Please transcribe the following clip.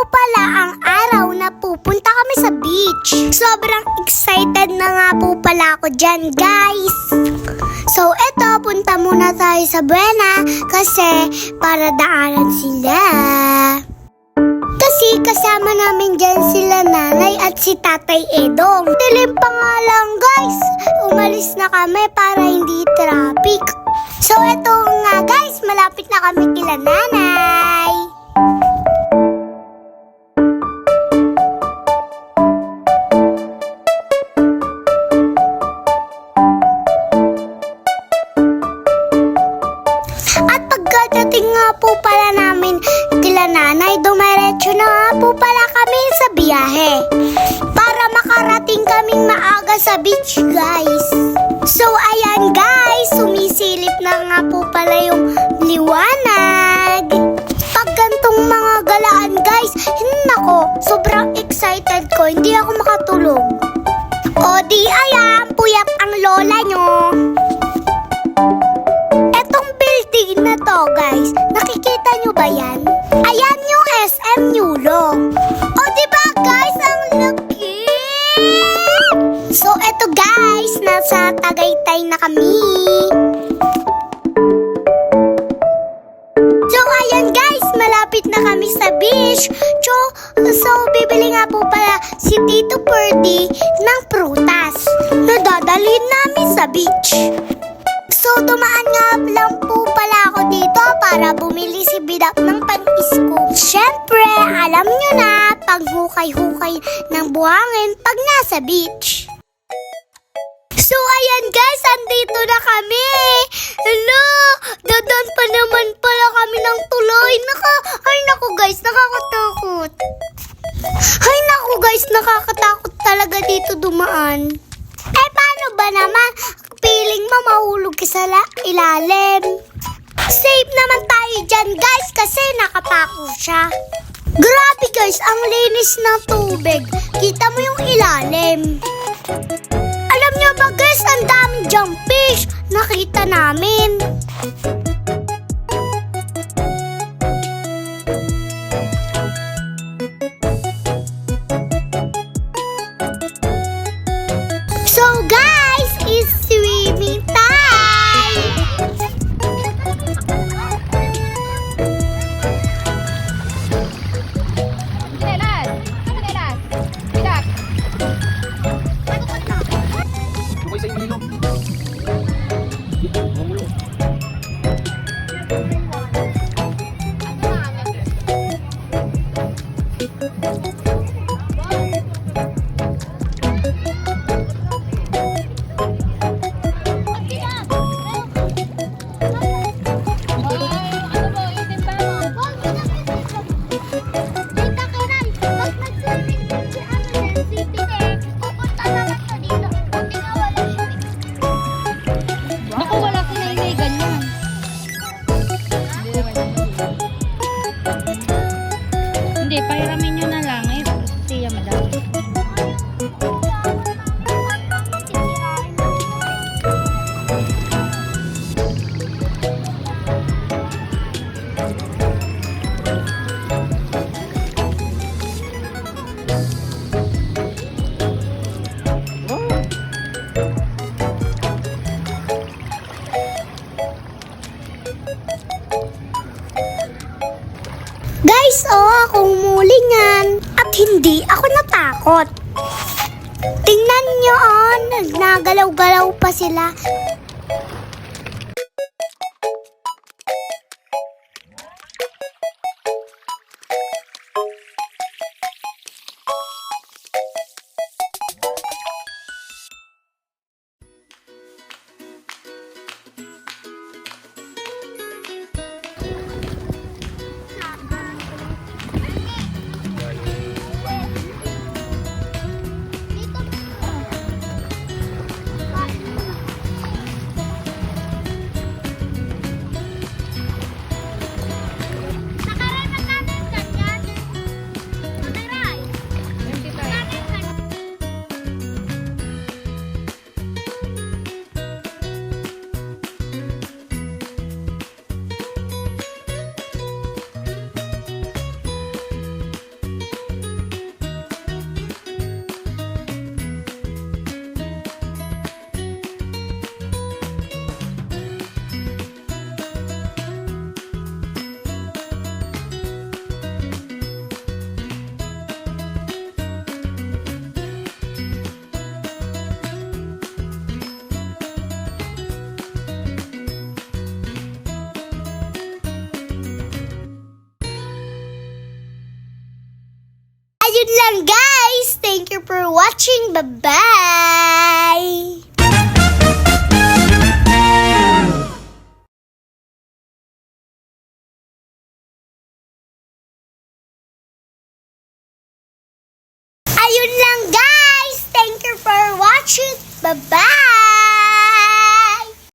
pala ang araw na pupunta kami sa beach. Sobrang excited na nga po pala ako dyan, guys. So, eto, punta muna tayo sa Buena kasi para daanan sila. Kasi kasama namin dyan sila nanay at si Tatay Edong. Dilim pa nga lang, guys. Umalis na kami para hindi traffic. So, eto nga, guys. Malapit na kami kila nanay. At pagkadating nga po pala namin kila nanay, dumiretso na nga po pala kami sa biyahe para makarating kaming maaga sa beach, guys. So ayan, guys, sumisilip na nga po pala yung liwanag. Pag gantong mga galaan, guys, nako, sobrang excited ko, hindi ako makatulog. O di ayan, puyat ang lola nyo. Etong building na to, guys, nakikita nyo ba yan? Ayan yung SM Yulo. O diba, guys, ang laki! So eto, guys, nasa Tagaytay na kami. So ayan, guys, malapit na kami sa beach. So bibili nga po pala si Tito Purdy ng prutas na dadalhin namin sa beach. So, dumaan nga lang po pala ako dito para bumili si Bidap ng pan-scoop. Siyempre, alam nyo na, paghukay-hukay ng buhangin pag nasa beach. So, ayan guys, andito na kami. Hello, dadan pa naman pala kami ng tuloy. Ay naku guys, nakakatakot. Ay naku guys, nakakatakot talaga dito dumaan. Eh, paano ba naman? Piling mo mahulog ka sa ilalim. Safe naman tayo dyan, guys, kasi nakapako siya. Grabe, guys, ang linis ng tubig. Kita mo yung ilalim. Alam nyo ba, guys, ang daming jumpfish. Nakita namin. So, guys, it's swimming time! Kinelas! Bidak! Lumay sa ilog. Naku, wala ka na yung ganyan. Hindi, pahiramin nyo na lang. Eh, siya madami. Guys, ako umulingan. At hindi ako natakot. Tingnan nyo, nagagalaw-galaw pa sila. Ayun lang guys. Thank you for watching. Bye-bye. Ayun lang guys. Thank you for watching. Bye-bye.